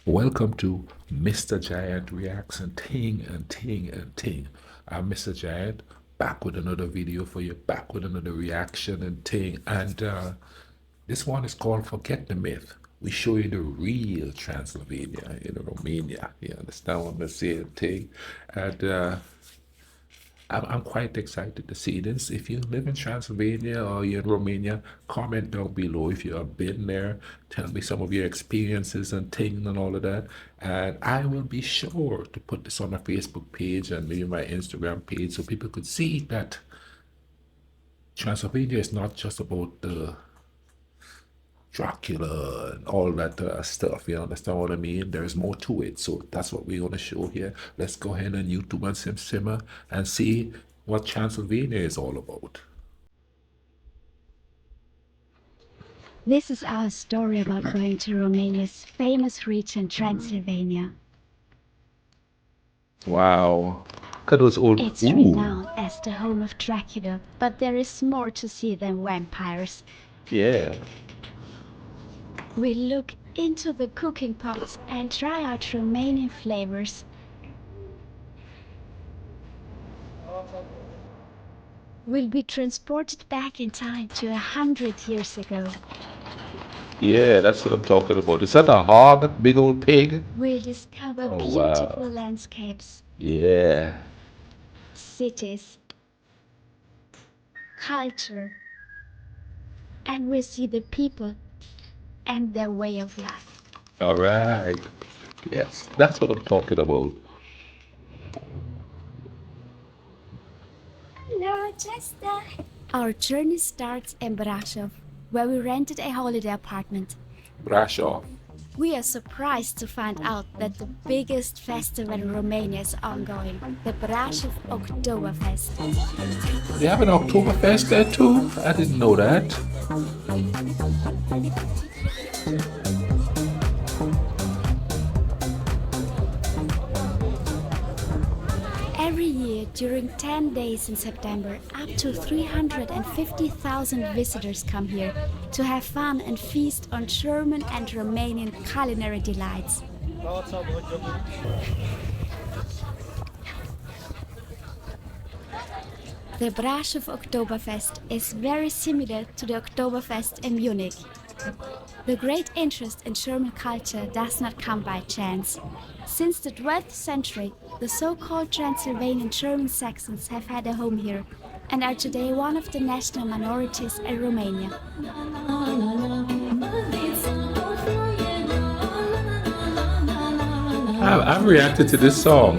Welcome to Mr. Giant Reacts and Ting and Ting and Ting. I'm Mr. Giant, back with another video for you, back with another reaction and Ting. And this one is called Forget the Myth. We show you the real Transylvania in Romania. You understand what I'm saying, Ting? And I'm quite excited to see this. If you live in Transylvania or you're in Romania, comment down below if you have been there. Tell me some of your experiences and things and all of that. And I will be sure to put this on my Facebook page and maybe my Instagram page so people could see that Transylvania is not just about the Dracula and all that stuff. You understand what I mean? There's more to it. So that's what we're going to show here. Let's go ahead and YouTube and simmer and see what Transylvania is all about. This is our story about going to Romania's famous region, Transylvania. Wow. Look at those old... It's renowned as the home of Dracula, but there is more to see than vampires. Yeah. We look into the cooking pots and try out Romanian flavors. We'll be transported back in time to 100 years ago. Yeah, that's what I'm talking about. Is that a hog, that big old pig? We'll discover Oh, beautiful wow. landscapes, Yeah. cities, culture, and we'll see the people and their way of life. All right. Yes, that's what I'm talking about. Hello, Chester. Our journey starts in Brasov, where we rented a holiday apartment. Brasov. We are surprised to find out that the biggest festival in Romania is ongoing, the Brasov Oktoberfest. They have an Oktoberfest there too? I didn't know that. Every year, during 10 days in September, up to 350,000 visitors come here to have fun and feast on German and Romanian culinary delights. The Brasov Oktoberfest is very similar to the Oktoberfest in Munich. The great interest in German culture does not come by chance. Since the 12th century, the so-called Transylvanian German Saxons have had a home here and are today one of the national minorities in Romania. I've reacted to this song.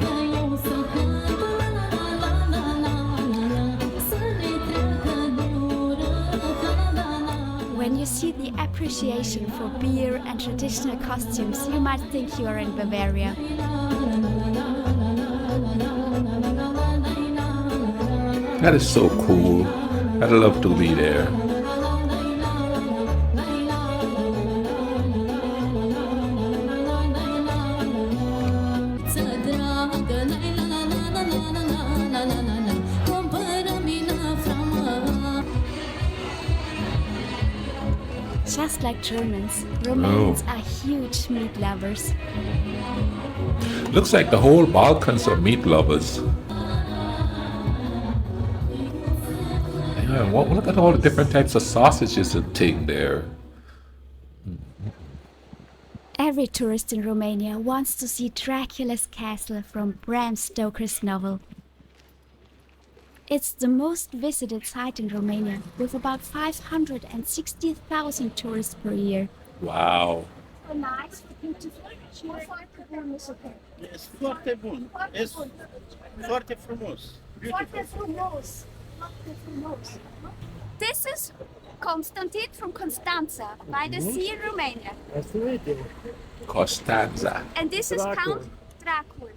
When you see the appreciation for beer and traditional costumes, you might think you are in Bavaria. That is so cool. I'd love to be there. Just like Germans, Romanians are huge meat lovers. Looks like the whole Balkans are meat lovers. Yeah, look at all the different types of sausages and thing there. Every tourist in Romania wants to see Dracula's castle from Bram Stoker's novel. It's the most visited site in Romania, with about 560,000 tourists per year. Wow. Nice, beautiful. Foarte bun, nu se poate. Este foarte bun. Este foarte frumos. Foarte frumos. Foarte frumos. This is Constantine from Constanza, by the sea in Romania. Costanza. And this is Count Dracula.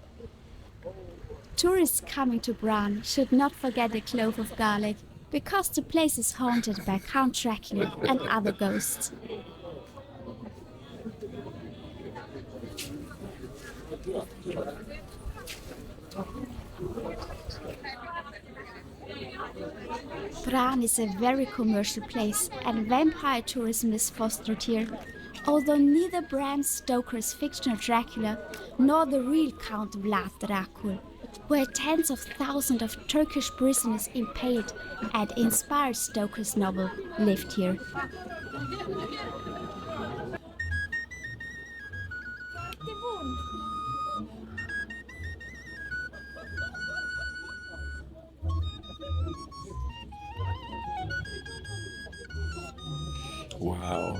Tourists coming to Bran should not forget a clove of garlic, because the place is haunted by Count Dracula and other ghosts. Bran is a very commercial place and vampire tourism is fostered here. Although neither Bram Stoker's fictional Dracula nor the real Count Vlad Dracul, who had tens of thousands of Turkish prisoners impaled and inspired Stoker's novel, lived here. Wow.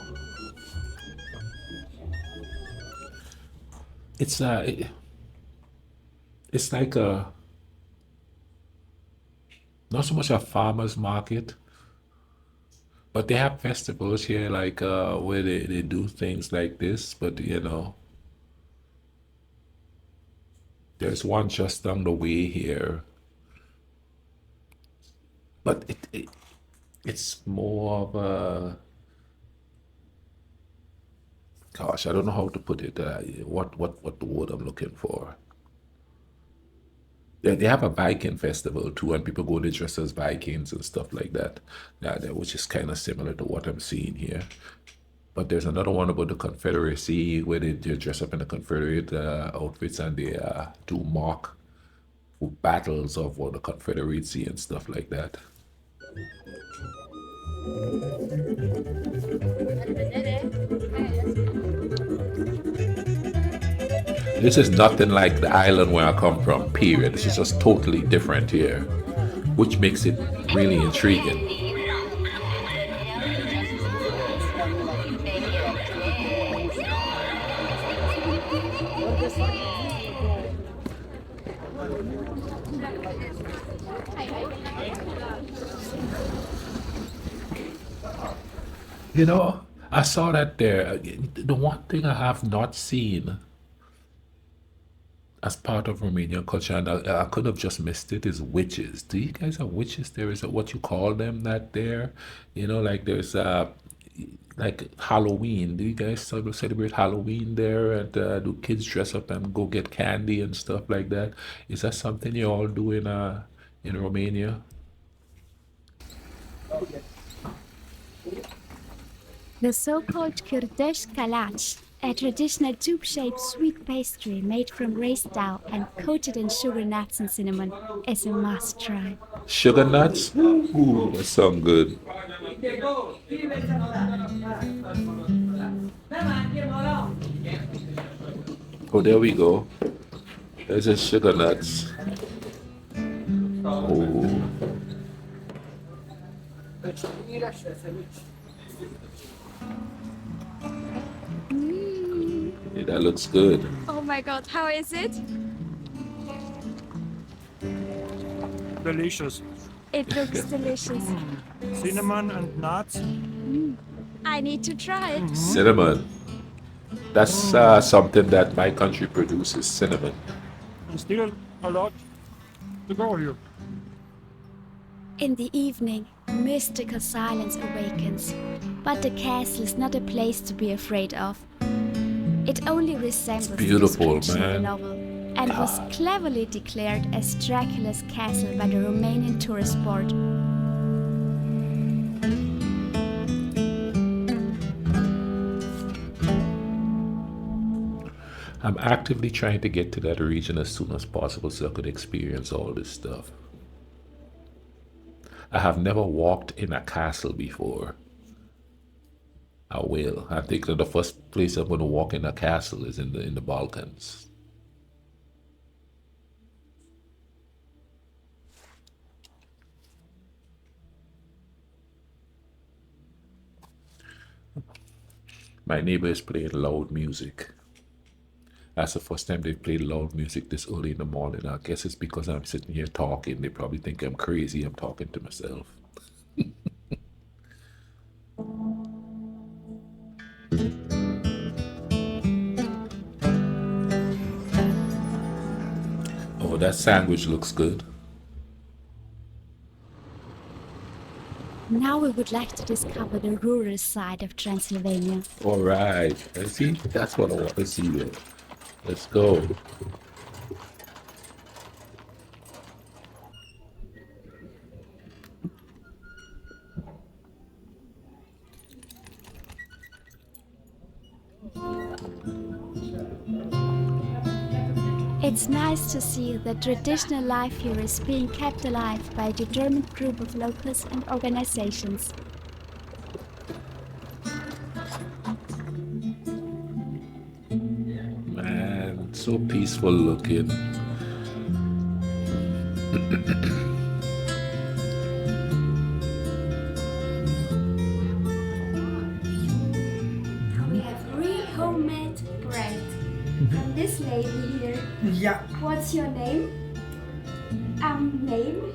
It's it's like a not so much a farmer's market, but they have festivals here like where they do things like this, but there's one just down the way here. But it's more of a gosh, I don't know how to put it. What the word I'm looking for? They have a Viking festival too, and people go to dress as Vikings and stuff like that. Which is kind of similar to what I'm seeing here. But there's another one about the Confederacy where they dress up in the Confederate outfits and they do mock battles of the Confederacy and stuff like that. This is nothing like the island where I come from, period. This is just totally different here, which makes it really intriguing. I saw that there. The one thing I have not seen as part of Romanian culture, and I could have just missed it, is witches. Do you guys have witches there? Is that what you call them that there? Like there's like Halloween. Do you guys celebrate Halloween there? And do kids dress up and go get candy and stuff like that? Is that something you all do in Romania? The so-called Kürdeş Kalaç, a traditional tube-shaped sweet pastry made from raised dough and coated in sugar nuts and cinnamon, is a must-try. Sugar nuts? Ooh, that sounds good. Oh, there we go. There's the sugar nuts. Oh. Yeah, that looks good. Oh my god, how is it? Delicious. It looks delicious. Cinnamon and nuts. I need to try it. Cinnamon. That's something that my country produces, cinnamon. And still a lot to go here. In the evening, mystical silence awakens, but the castle is not a place to be afraid of. It only resembles the beautiful, description in the man. novel, and was cleverly declared as Dracula's castle by the Romanian tourist board. I'm actively trying to get to that region as soon as possible so I could experience all this stuff. I have never walked in a castle before. I will. I think that the first place I'm going to walk in a castle is in the Balkans. My neighbor is playing loud music. That's the first time they've played loud music this early in the morning. I guess it's because I'm sitting here talking. They probably think I'm crazy. I'm talking to myself. Oh, that sandwich looks good. Now we would like to discover the rural side of Transylvania. All right. See, that's what I want to see there. Let's go. It's nice to see that traditional life here is being kept alive by a determined group of locals and organizations. Man, so peaceful looking. We have real homemade bread from this lady here. Yeah. What's your name?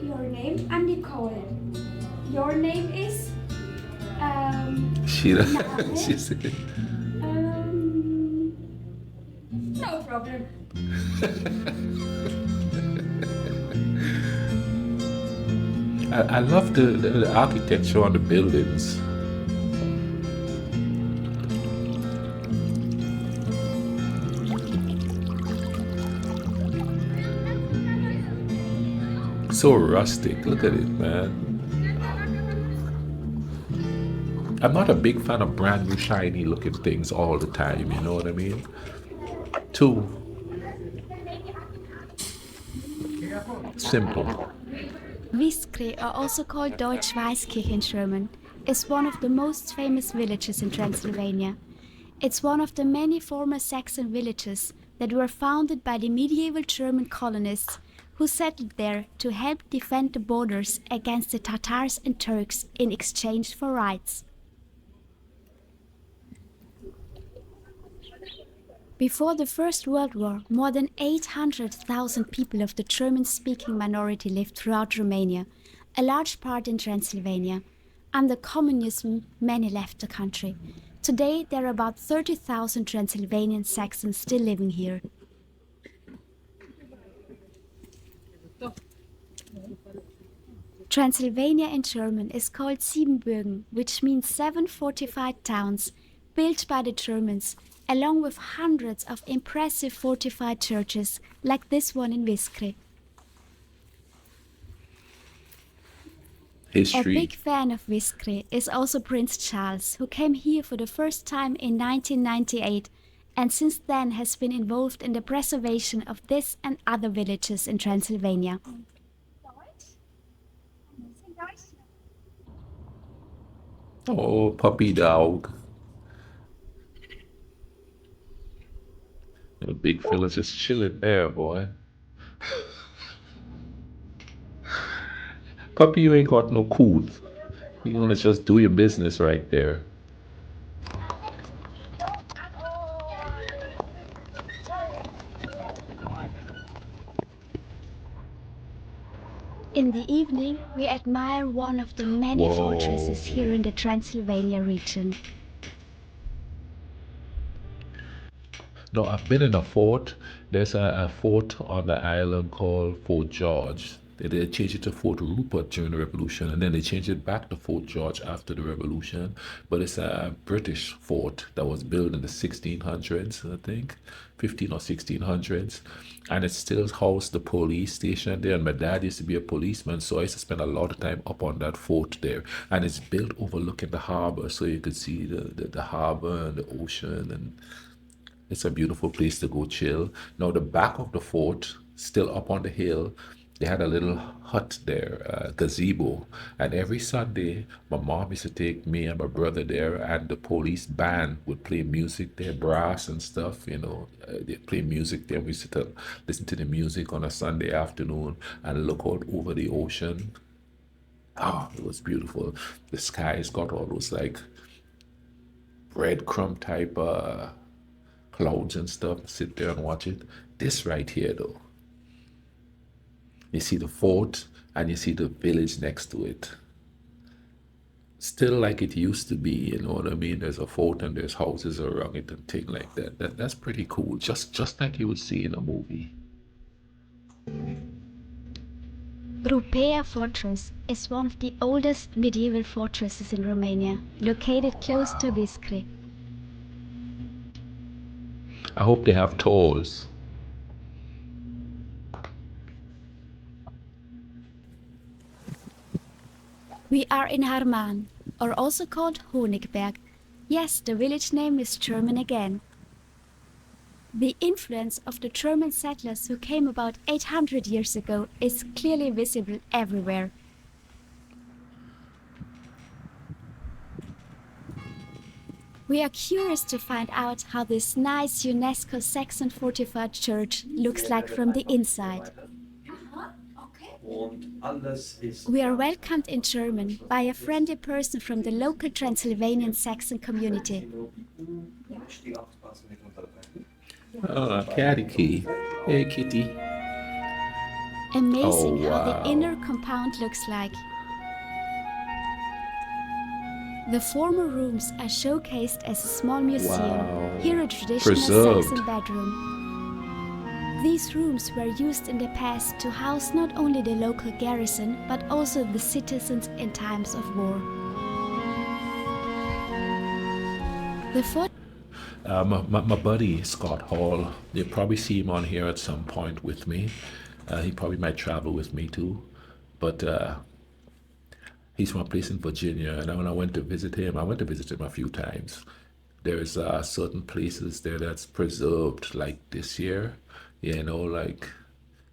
Your name, and Nicole. Your name is She, Name? she said, no problem. I love the architecture on the buildings. So rustic. Look at it, man. I'm not a big fan of brand new shiny looking things all the time, you know what I mean? Too simple. Viskre, or also called Deutsch Weißkirch in German, is one of the most famous villages in Transylvania. It's one of the many former Saxon villages that were founded by the medieval German colonists who settled there to help defend the borders against the Tatars and Turks in exchange for rights. Before the First World War, more than 800,000 people of the German-speaking minority lived throughout Romania, a large part in Transylvania. Under communism, many left the country. Today, there are about 30,000 Transylvanian Saxons still living here. Transylvania in German is called Siebenbürgen, which means 7 fortified towns, built by the Germans, along with hundreds of impressive fortified churches, like this one in Viskre. History. A big fan of Viskre is also Prince Charles, who came here for the first time in 1998 and since then has been involved in the preservation of this and other villages in Transylvania. Oh, puppy dog. The big fella's just chilling there, boy. Puppy, you ain't got no cool. You gonna just do your business right there. In the evening, we admire one of the many Whoa. fortresses here in the Transylvania region. No, I've been in a fort. There's a fort on the island called Fort George. They changed it to Fort Rupert during the Revolution, and then they changed it back to Fort George after the Revolution. But it's a British fort that was built in the 1600s, I think, 15 or 1600s, and it still housed the police station there. And my dad used to be a policeman, so I used to spend a lot of time up on that fort there. And it's built overlooking the harbor, so you could see the harbor and the ocean, and it's a beautiful place to go chill. Now, the back of the fort, still up on the hill, they had a little hut there, a gazebo. And every Sunday, my mom used to take me and my brother there, and the police band would play music there, brass and stuff, you know. They'd play music there. We used to listen to the music on a Sunday afternoon and look out over the ocean. Ah, it was beautiful. The sky's got all those like breadcrumb type clouds and stuff. Sit there and watch it. This right here, though, you see the fort and you see the village next to it. Still like it used to be, you know what I mean? There's a fort and there's houses around it and things like that. That's pretty cool. Just like you would see in a movie. Rupea Fortress is one of the oldest medieval fortresses in Romania, located close to Viskre. I hope they have tolls. We are in Harman, or also called Honigberg. Yes, the village name is German again. The influence of the German settlers who came about 800 years ago is clearly visible everywhere. We are curious to find out how this nice UNESCO Saxon fortified church looks like from the inside. We are welcomed in German by a friendly person from the local Transylvanian Saxon community. Oh, catty key. Hey, kitty. Amazing Oh, how wow. the inner compound looks like. The former rooms are showcased as a small museum. Wow. Here a traditional Preserved. Saxon bedroom. These rooms were used in the past to house not only the local garrison, but also the citizens in times of war. The fort My buddy Scott Hall, you'll probably see him on here at some point with me. He probably might travel with me too. But he's from a place in Virginia, and when I went to visit him, I went to visit him a few times. There's certain places there that's preserved, like this year, like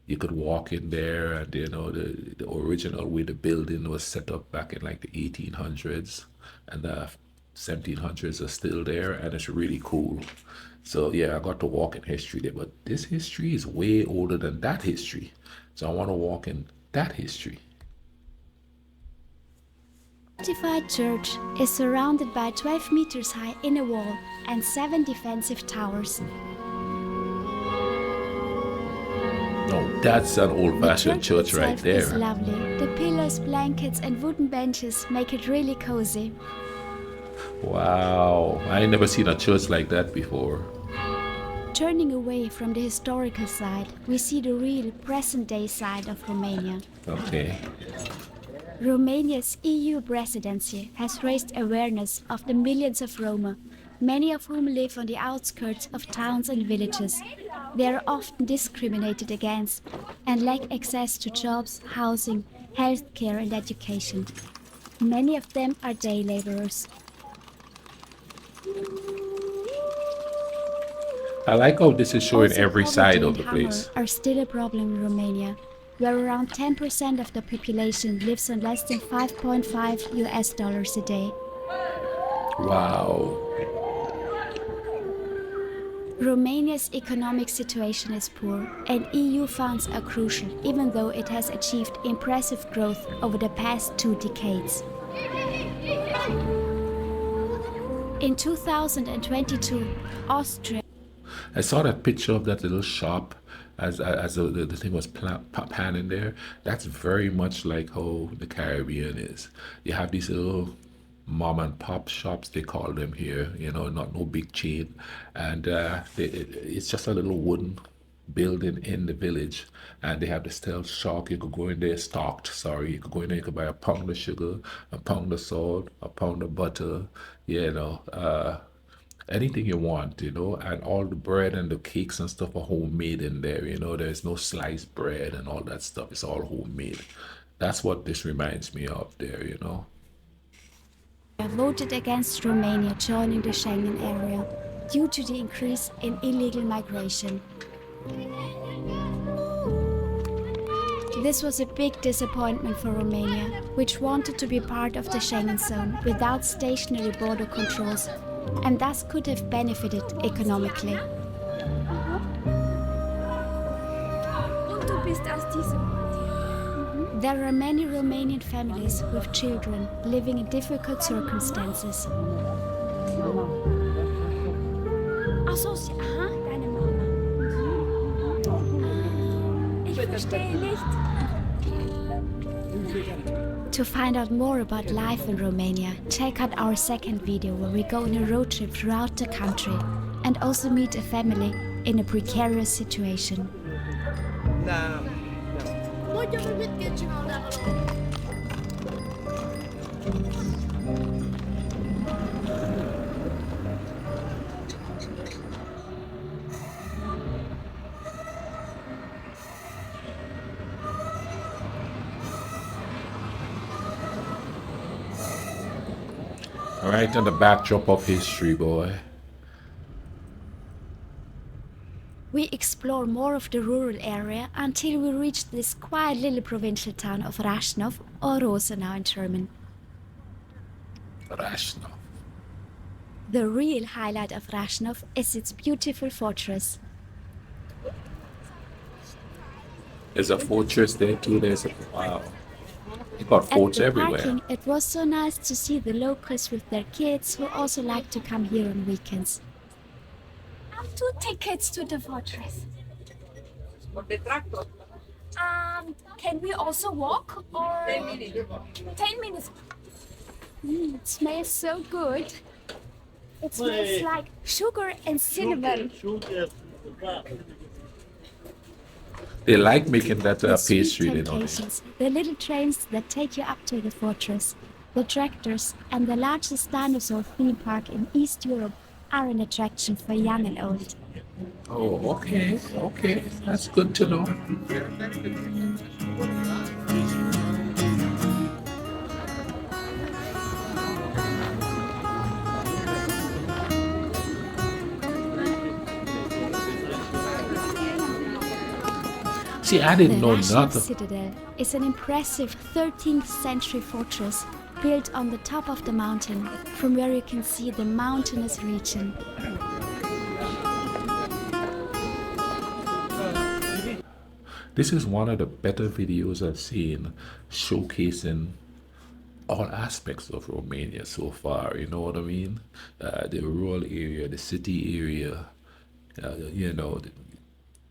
you could walk in there, and the original way the building was set up back in like the 1800s, and the 1700s are still there, and it's really cool. So yeah, I got to walk in history there, but this history is way older than that history. So I want to walk in that history. fortified church is surrounded by 12 meters high inner wall and 7 defensive towers. No, that's an The old-fashioned church right itself is there. lovely. The pillows, blankets, and wooden benches make it really cozy. Wow, I ain't never seen a church like that before. Turning away from the historical side, we see the real present-day side of Romania. Okay. Romania's EU presidency has raised awareness of the millions of Roma, many of whom live on the outskirts of towns and villages. They are often discriminated against and lack access to jobs, housing, healthcare, and education. Many of them are day laborers. I like how this is showing Also, every poverty side of and the hunger place. are still a problem in Romania, where around 10% of the population lives on less than 5.5 US dollars a day. Wow. Romania's economic situation is poor, and EU funds are crucial, even though it has achieved impressive growth over the past 2 decades. In 2022, Austria I saw that picture of that little shop as the thing was panning there. That's very much like how the Caribbean is. You have these little mom and pop shops, they call them here, not no big chain. And it's just a little wooden building in the village, and they have the stealth shark. You could go in there stocked, sorry. You could go in there, you could buy a pound of sugar, a pound of salt, a pound of butter, anything you want, and all the bread and the cakes and stuff are homemade in there, there's no sliced bread and all that stuff. It's all homemade. That's what this reminds me of there. voted against Romania joining the Schengen area due to the increase in illegal migration. This was a big disappointment for Romania, which wanted to be part of the Schengen zone without stationary border controls, and thus could have benefited economically. Und du bist aus diesem. There are many Romanian families with children living in difficult circumstances. Ach so, aha, deine Mama. Ich verstehe nicht. To find out more about life in Romania, check out our second video where we go on a road trip throughout the country and also meet a family in a precarious situation. Moet je me mitgehen, Right on the backdrop of history, boy. we explore more of the rural area until we reach this quiet little provincial town of Rasnov, or Rosenau in German. Rasnov. The real highlight of Rasnov is its beautiful fortress. There's a fortress there too. Wow. You got At forts the everywhere. parking, it was so nice to see the locals with their kids who also like to come here on weekends. 2 tickets to the fortress. Can we also walk or 10 minutes? It smells so good. It smells like sugar and cinnamon. They like making that The sweet pastry, you know. temptations, the little trains that take you up to the fortress, the tractors, and the largest dinosaur theme park in East Europe are an attraction for young and old. Oh, okay, okay. That's good to know. See, I The didn't know Rasnov nothing. Citadel is an impressive 13th century fortress built on the top of the mountain, from where you can see the mountainous region. This is one of the better videos I've seen showcasing all aspects of Romania so far. You know what I mean? The rural area, the city area, you know,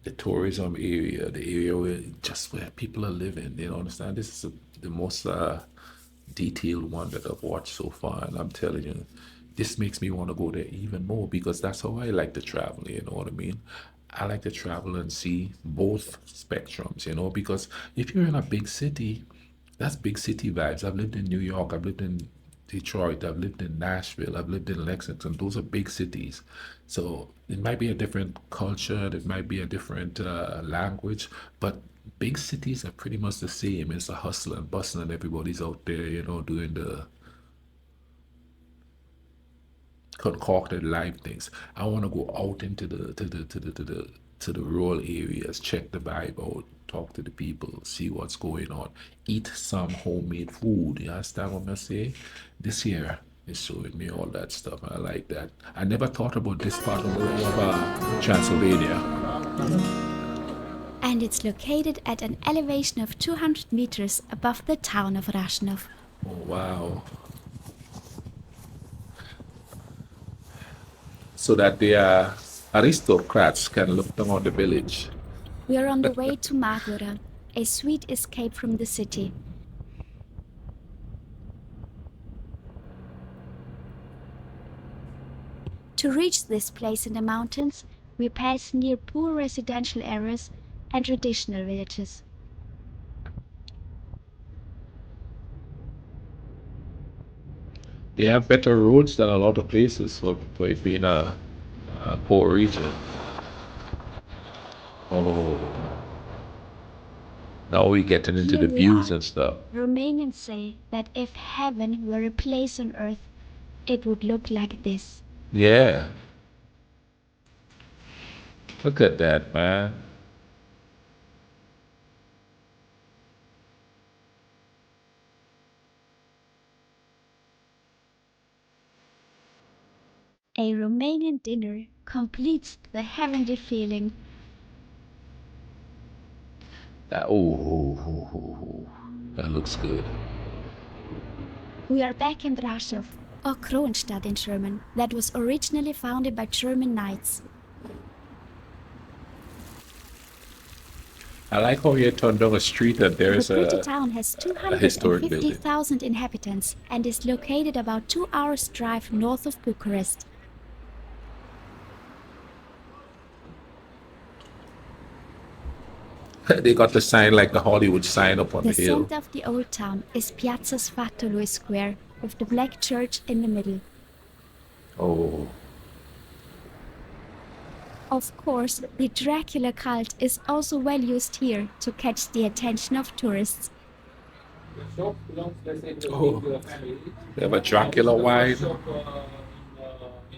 the tourism area, the area where just where people are living. You know, understand? This is the most detailed one that I've watched so far, and I'm telling you, this makes me want to go there even more because that's how I like to travel. You know what I mean? I like to travel and see both spectrums. You know, because if you're in a big city, that's big city vibes. I've lived in New York. I've lived in Detroit. I've lived in Nashville. I've lived in Lexington. Those are big cities. So it might be a different culture. It might be a different language, but big cities are pretty much the same. It's a hustle and bustle, and everybody's out there, you know, doing the concocted life things. I want to go out into the rural areas, check the vibe out, talk to the people, see what's going on, eat some homemade food. You understand what I'm saying? This year is showing me all that stuff. I like that. I never thought about this part of Transylvania. And it's located at an elevation of 200 meters above the town of Rasnov. Oh, wow. So that the aristocrats can look down on the village. We are on the way to Magura, a sweet escape from the city. To reach this place in the mountains, we pass near poor residential areas and traditional villages. They have better roads than a lot of places for it being a poor region. Oh, now we're getting into Here the we views are. and stuff. Romanians say that if heaven were a place on earth, it would look like this. Yeah. Look at that, man. A Romanian dinner completes the heavenly feeling. That looks good. We are back in Brasov, or Kronstadt in German, that was originally founded by German knights. I like how you turned down a street and there's The pretty a town has historic building. 250,000 inhabitants and is located about 2 hours' drive north of Bucharest. They got the sign like the Hollywood sign up on The the hill. center of the old town is Piazza Sfatolui Square, with the black church in the middle. Oh, Of course, the Dracula cult is also well used here to catch the attention of tourists. oh, they have a Dracula wine.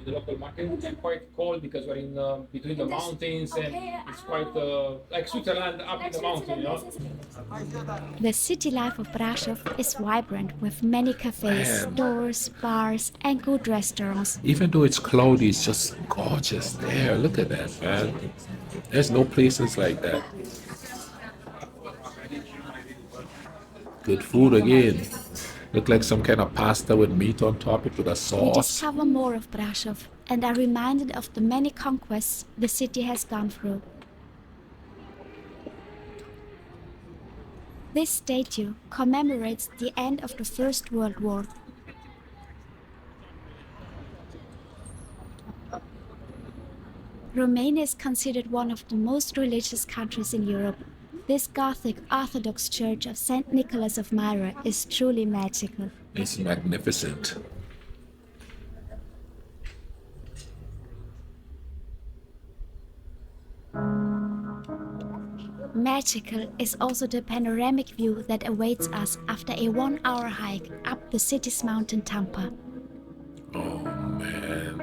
the local market, and quite cold because we're in between the mountains, and it's quite like Switzerland up in the mountain, you know. The city life of Brasov is vibrant with many cafes, Man. stores, bars, and good restaurants. Even though it's cloudy, it's just gorgeous there. Look at that, man. There's no places like that. Good food again. Look like some kind of pasta with meat on top, it with a We sauce. discover more of Brasov and are reminded of the many conquests the city has gone through. This statue commemorates the end of the First World War. Romania is considered one of the most religious countries in Europe. This Gothic Orthodox church of St. Nicholas of Myra is truly magical. It's magnificent. Magical is also the panoramic view that awaits us after a 1-hour hike up the city's mountain Tampa. Oh man.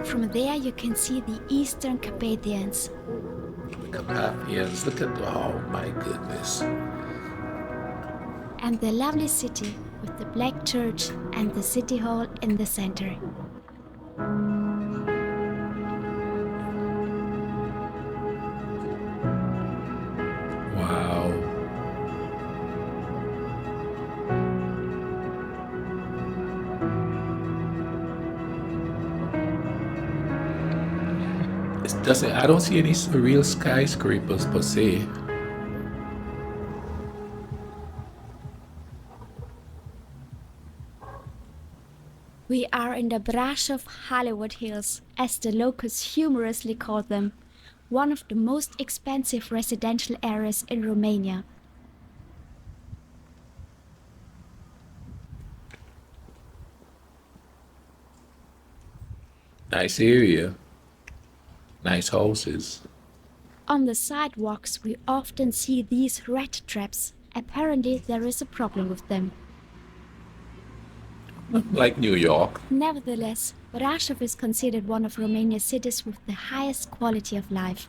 From there you can see the Eastern Carpathians. The Carpathians, look at, oh my goodness. And the lovely city with the Black Church and the City Hall in the center. Wow. It doesn't, I don't see any real skyscrapers per se. We are in the Brasov Hollywood Hills, as the locals humorously call them, one of the most expensive residential areas in Romania. Nice area. Nice houses. On the sidewalks we often see these rat traps. Apparently there is a problem with them. Like New York. Nevertheless, Brasov is considered one of Romania's cities with the highest quality of life.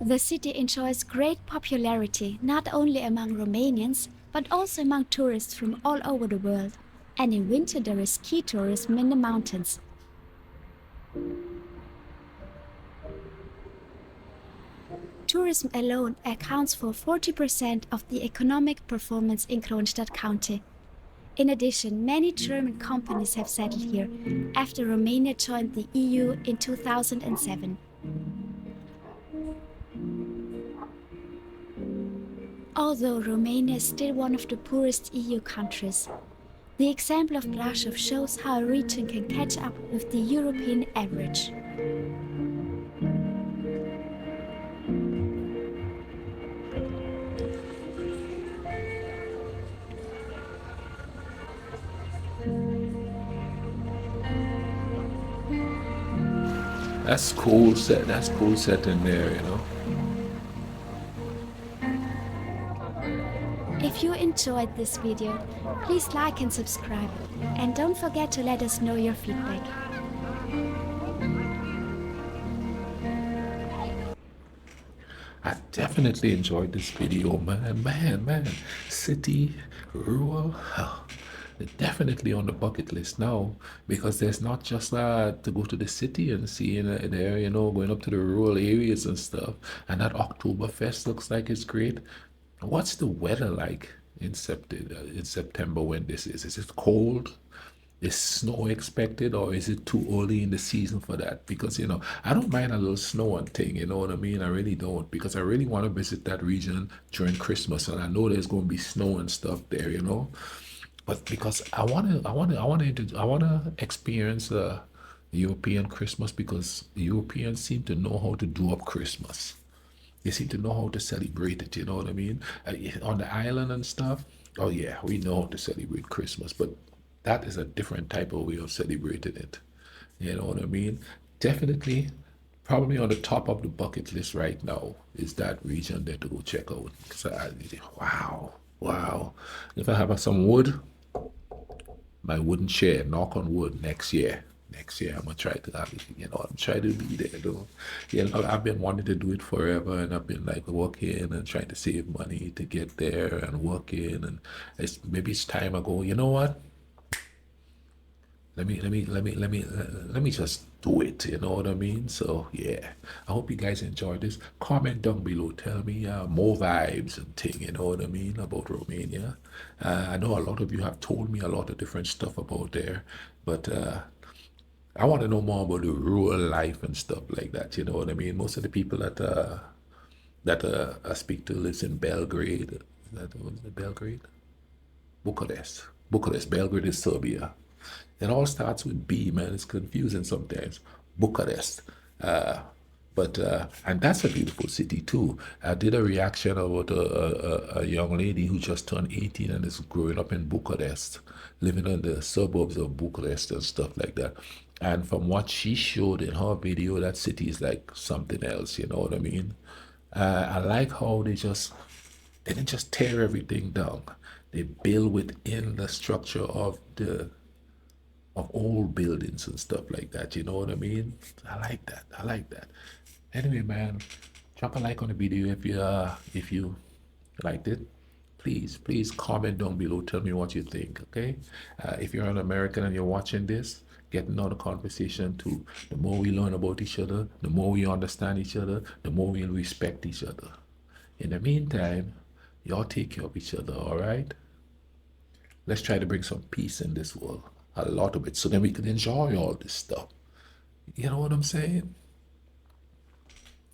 The city enjoys great popularity not only among Romanians, but also among tourists from all over the world. And in winter there is ski tourism in the mountains. Tourism alone accounts for 40% of the economic performance in Kronstadt County. In addition, many German companies have settled here after Romania joined the EU in 2007. Although Romania is still one of the poorest EU countries, the example of Brasov shows how a region can catch up with the European average. That's cool set. That's cool set in there, you know. If you enjoyed this video, please like and subscribe, and don't forget to let us know your feedback. I definitely enjoyed this video, man. City, rural, definitely on the bucket list now, because there's not just to go to the city and see there, you know, going up to the rural areas and stuff. And that Oktoberfest looks like it's great. What's the weather like in September when this is? Is it cold? Is snow expected, or is it too early in the season for that? Because, you know, I don't mind a little snow and thing, you know what I mean? I really don't, because I really want to visit that region during Christmas, and I know there's going to be snow and stuff there, you know. But because I want to experience European Christmas, because Europeans seem to know how to do up Christmas. They seem to know how to celebrate it, you know what I mean? On the island and stuff, oh yeah, we know how to celebrate Christmas, but that is a different type of way of celebrating it. You know what I mean? Definitely, probably on the top of the bucket list right now is that region there to go check out. So, wow. Wow. If I have some wood, my wooden chair, knock on wood, next year. Next year, I'm gonna try to have it. I'm trying to be there, though. I've been wanting to do it forever, and I've been like working and trying to save money to get there and working, and maybe it's time I go. You know what? Let me just do it. You know what I mean? So yeah, I hope you guys enjoyed this. Comment down below. Tell me more vibes and thing. You know what I mean about Romania. I know a lot of you have told me a lot of different stuff about there, but I want to know more about the rural life and stuff like that. You know what I mean? Most of the people that I speak to lives in Belgrade. Is that what is it, Belgrade? Bucharest. Bucharest. Belgrade is Serbia. It all starts with B, man. It's confusing sometimes. Bucharest. And that's a beautiful city too. I did a reaction about a young lady who just turned 18 and is growing up in Bucharest, living in the suburbs of Bucharest and stuff like that. And from what she showed in her video, that city is like something else, you know what I mean? I like how they didn't just tear everything down. They build within the structure of old buildings and stuff like that. You know what I mean? I like that. I like that. Anyway, man, drop a like on the video if you liked it. Please comment down below. Tell me what you think. Okay? If you're an American and you're watching this, get another conversation too. The more we learn about each other, the more we understand each other, the more we'll respect each other. In the meantime, y'all take care of each other. All right? Let's try to bring some peace in this world. A lot of it. So then we can enjoy all this stuff. You know what I'm saying?